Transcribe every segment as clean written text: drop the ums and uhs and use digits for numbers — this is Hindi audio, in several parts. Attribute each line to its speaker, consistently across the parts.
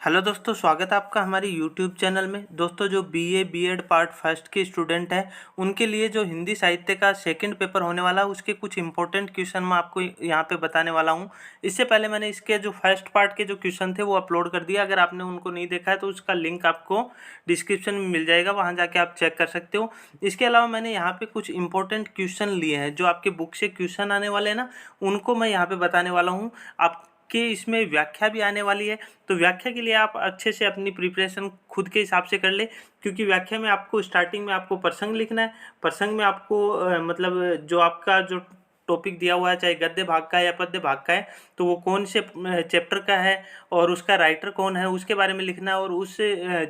Speaker 1: हेलो दोस्तों, स्वागत है आपका हमारे यूट्यूब चैनल में। दोस्तों, जो बीए बीएड पार्ट फर्स्ट के स्टूडेंट हैं उनके लिए जो हिंदी साहित्य का सेकंड पेपर होने वाला है उसके कुछ इंपॉर्टेंट क्वेश्चन मैं आपको यहाँ पे बताने वाला हूँ। इससे पहले मैंने इसके जो फर्स्ट पार्ट के जो क्वेश्चन थे वो अपलोड कर दिया। अगर आपने उनको नहीं देखा है तो उसका लिंक आपको डिस्क्रिप्शन में मिल जाएगा, वहाँ जाके आप चेक कर सकते हो। इसके अलावा मैंने यहाँ पे कुछ इंपॉर्टेंट क्वेश्चन लिए हैं, जो आपके बुक से क्वेश्चन आने वाले हैं ना, उनको मैं यहाँ पे बताने वाला हूँ। आपके इसमें व्याख्या भी आने वाली है, तो व्याख्या के लिए आप अच्छे से अपनी प्रिपरेशन खुद के हिसाब से कर ले, क्योंकि व्याख्या में आपको स्टार्टिंग में आपको प्रसंग लिखना है। प्रसंग में आपको मतलब जो आपका जो टॉपिक दिया हुआ है, चाहे गद्य भाग का है या पद्य भाग का है, तो वो कौन से चैप्टर का है और उसका राइटर कौन है उसके बारे में लिखना है। और उस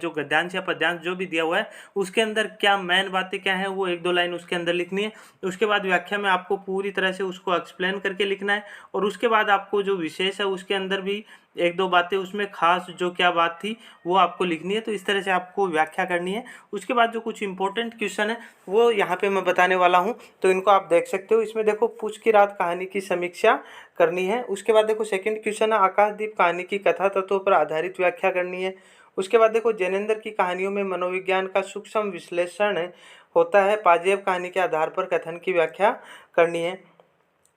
Speaker 1: जो गद्यांश या पद्यांश जो भी दिया हुआ है उसके अंदर क्या मेन बातें क्या हैं वो एक दो लाइन उसके अंदर लिखनी है। उसके बाद व्याख्या में आपको पूरी तरह से उसको एक्सप्लेन करके लिखना है। और उसके बाद आपको जो विशेष है उसके अंदर भी एक दो बातें उसमें खास जो क्या बात थी वो आपको लिखनी है। तो इस तरह से आपको व्याख्या करनी है। उसके बाद जो कुछ इंपॉर्टेंट क्वेश्चन है वो यहाँ पे मैं बताने वाला हूँ, तो इनको आप देख सकते हो। इसमें देखो, पूछ की रात कहानी की समीक्षा करनी है। उसके बाद देखो सेकंड क्वेश्चन है, आकाशदीप कहानी की कथा तत्वों पर आधारित व्याख्या करनी है। उसके बाद देखो, जैनेंद्र की कहानियों में मनोविज्ञान का सूक्ष्म विश्लेषण होता है, पाजेब कहानी के आधार पर कथन की व्याख्या करनी है।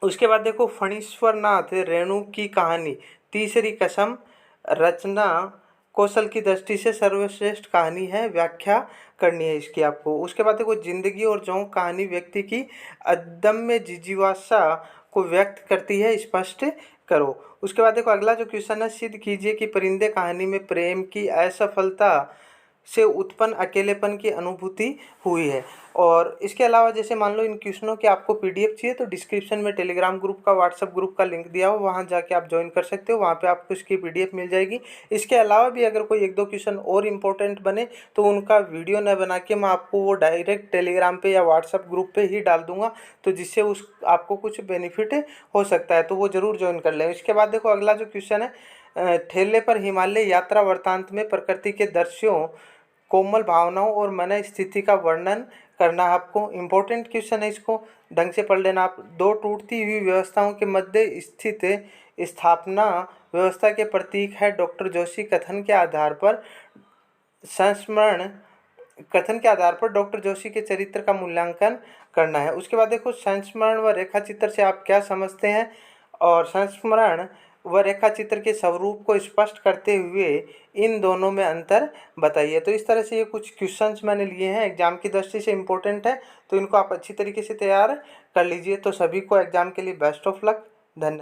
Speaker 1: उसके बाद देखो, फणीश्वर नाथ रेणु की कहानी तीसरी कसम रचना कौशल की दृष्टि से सर्वश्रेष्ठ कहानी है, व्याख्या करनी है इसकी आपको। उसके बाद देखो, जिंदगी और जोंक कहानी व्यक्ति की अदम्य जिज्ञासा को व्यक्त करती है, स्पष्ट करो। उसके बाद देखो, अगला जो क्वेश्चन है, सिद्ध कीजिए कि परिंदे कहानी में प्रेम की असफलता से उत्पन्न अकेलेपन की अनुभूति हुई है। और इसके अलावा जैसे मान लो इन क्वेश्चनों की आपको पीडीएफ चाहिए तो डिस्क्रिप्शन में टेलीग्राम ग्रुप का, व्हाट्सएप ग्रुप का लिंक दिया हो, वहाँ जाके आप ज्वाइन कर सकते हो, वहाँ पे आपको इसकी पीडीएफ मिल जाएगी। इसके अलावा भी अगर कोई एक दो क्वेश्चन और इम्पोर्टेंट बने तो उनका वीडियो न बना के मैं आपको वो डायरेक्ट टेलीग्राम पे या व्हाट्सएप ग्रुप पे ही डाल दूंगा, तो जिससे उस आपको कुछ बेनिफिट हो सकता है, तो वो ज़रूर ज्वाइन कर लें। इसके बाद देखो, अगला जो क्वेश्चन है, ठेले पर हिमालय यात्रा वृत्तांत में प्रकृति के दृश्यों, कोमल भावनाओं और मन स्थिति का वर्णन करना है आपको। इम्पोर्टेंट क्वेश्चन है, इसको ढंग से पढ़ लेना आप। दो टूटती हुई व्यवस्थाओं के मध्य स्थित स्थापना व्यवस्था के प्रतीक है डॉक्टर जोशी कथन के आधार पर संस्मरण कथन के आधार पर डॉक्टर जोशी के चरित्र का मूल्यांकन करना है। उसके बाद देखो, संस्मरण व रेखाचित्र से आप क्या समझते हैं, और संस्मरण व रेखाचित्र के स्वरूप को स्पष्ट करते हुए इन दोनों में अंतर बताइए। तो इस तरह से ये कुछ क्वेश्चंस मैंने लिए हैं, एग्जाम की दृष्टि से इम्पोर्टेंट है, तो इनको आप अच्छी तरीके से तैयार कर लीजिए। तो सभी को एग्जाम के लिए बेस्ट ऑफ लक। धन्यवाद।